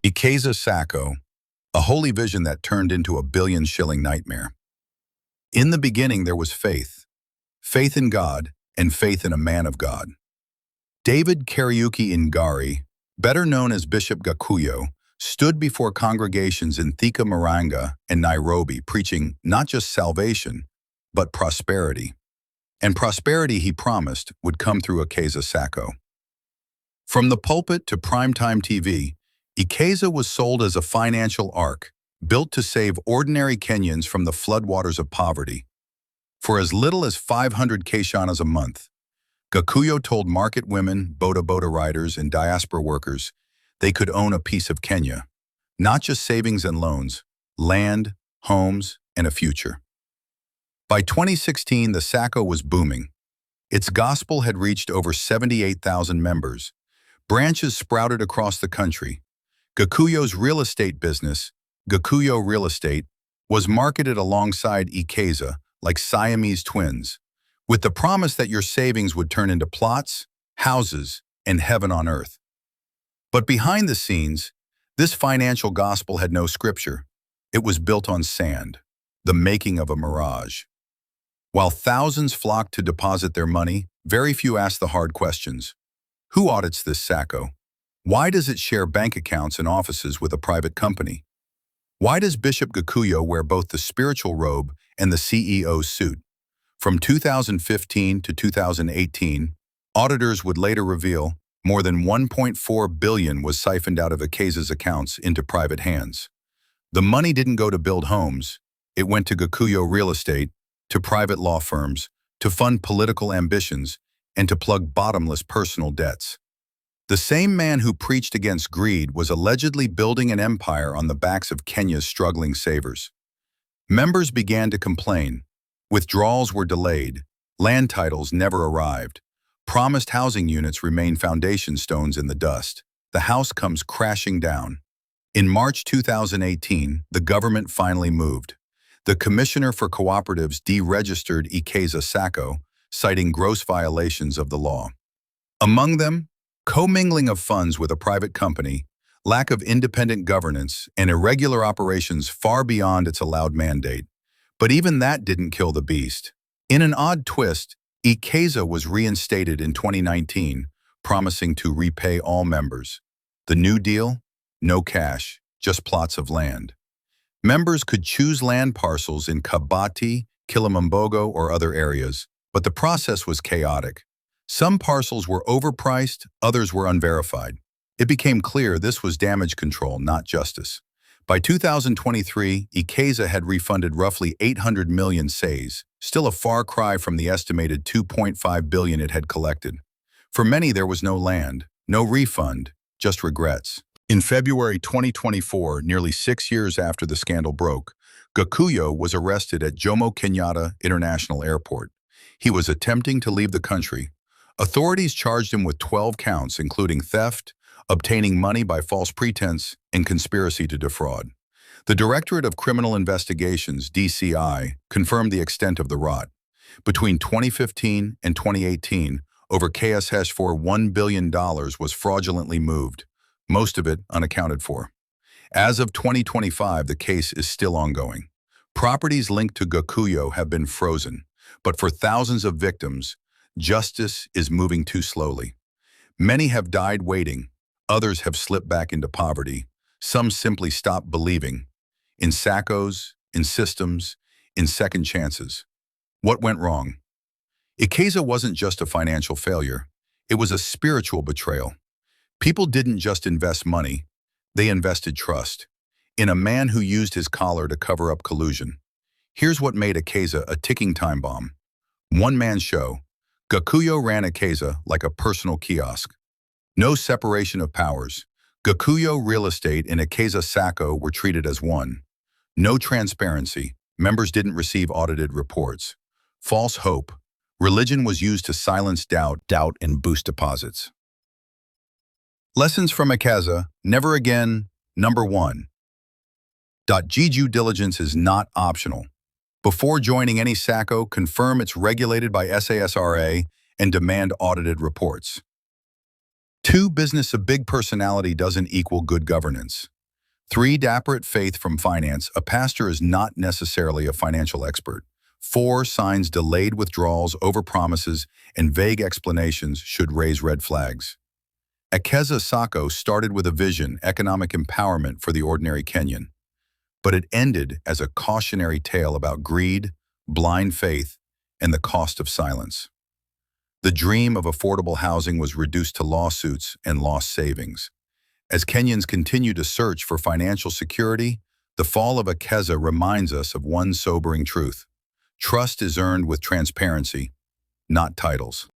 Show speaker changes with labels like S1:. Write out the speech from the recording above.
S1: Ekeza Sacco, a holy vision that turned into a billion-shilling nightmare. In the beginning there was faith. Faith in God and faith in a man of God. David Kariuki Ngari, better known as Bishop Gakuyo, stood before congregations in Thika Maranga and Nairobi preaching not just salvation, but prosperity. And prosperity, he promised, would come through Ekeza Sacco. From the pulpit to primetime TV, Ekeza was sold as a financial ark, built to save ordinary Kenyans from the floodwaters of poverty. For as little as 500 keshanas a month, Gakuyo told market women, boda riders, and diaspora workers they could own a piece of Kenya, not just savings and loans, land, homes, and a future. By 2016, the Sacco was booming. Its gospel had reached over 78,000 members. Branches sprouted across the country. Gakuyo's real estate business, Gakuyo Real Estate, was marketed alongside Ekeza like Siamese twins, with the promise that your savings would turn into plots, houses, and heaven on earth. But behind the scenes, this financial gospel had no scripture. It was built on sand, the making of a mirage. While thousands flocked to deposit their money, very few asked the hard questions. Who audits this Sacco? Why does it share bank accounts and offices with a private company? Why does Bishop Gakuyo wear both the spiritual robe and the CEO's suit? From 2015 to 2018, auditors would later reveal more than 1.4 billion was siphoned out of Ekeza's accounts into private hands. The money didn't go to build homes. It went to Gakuyo Real Estate, to private law firms, to fund political ambitions, and to plug bottomless personal debts. The same man who preached against greed was allegedly building an empire on the backs of Kenya's struggling savers. Members began to complain. Withdrawals were delayed. Land titles never arrived. Promised housing units remain foundation stones in the dust. The house comes crashing down. In March 2018, the government finally moved. The Commissioner for Cooperatives deregistered Ekeza Sacco, citing gross violations of the law. Among them, commingling of funds with a private company, lack of independent governance, and irregular operations far beyond its allowed mandate. But even that didn't kill the beast. In an odd twist, Ekeza was reinstated in 2019, promising to repay all members. The new deal? No cash, just plots of land. Members could choose land parcels in Kabati, Kilimambogo, or other areas, but the process was chaotic. Some parcels were overpriced, others were unverified. It became clear this was damage control, not justice. By 2023, Ekeza had refunded roughly 800 million SACCO, still a far cry from the estimated 2.5 billion it had collected. For many, there was no land, no refund, just regrets. In February 2024, nearly 6 years after the scandal broke, Gakuyo was arrested at Jomo Kenyatta International Airport. He was attempting to leave the country. Authorities charged him with 12 counts, including theft, obtaining money by false pretense, and conspiracy to defraud. The Directorate of Criminal Investigations, DCI, confirmed the extent of the rot. Between 2015 and 2018, over KSH for $1 billion was fraudulently moved, most of it unaccounted for. As of 2025, the case is still ongoing. Properties linked to Gakuyo have been frozen, but for thousands of victims, justice is moving too slowly. Many have died waiting. Others have slipped back into poverty. Some simply stopped believing in SACCOs, in systems, in second chances. What went wrong? Ekeza wasn't just a financial failure. It was a spiritual betrayal. People didn't just invest money. They invested trust in a man who used his collar to cover up collusion. Here's what made Ekeza a ticking time bomb. One-man show. Gakuyo ran Ekeza like a personal kiosk. No separation of powers. Gakuyo Real Estate and Ekeza Sacco were treated as one. No transparency. Members didn't receive audited reports. False hope. Religion was used to silence doubt, and boost deposits. Lessons from Ekeza, never again. Number 1. Due diligence is not optional. Before joining any Sacco, confirm it's regulated by SACCO-A and demand audited reports. 2. Business of big personality doesn't equal good governance. 3. Dapperate faith from finance. A pastor is not necessarily a financial expert. 4. Signs delayed withdrawals, overpromises, and vague explanations should raise red flags. Ekeza Sacco started with a vision, economic empowerment for the ordinary Kenyan, but it ended as a cautionary tale about greed, blind faith, and the cost of silence. The dream of affordable housing was reduced to lawsuits and lost savings. As Kenyans continue to search for financial security, the fall of Ekeza reminds us of one sobering truth. Trust is earned with transparency, not titles.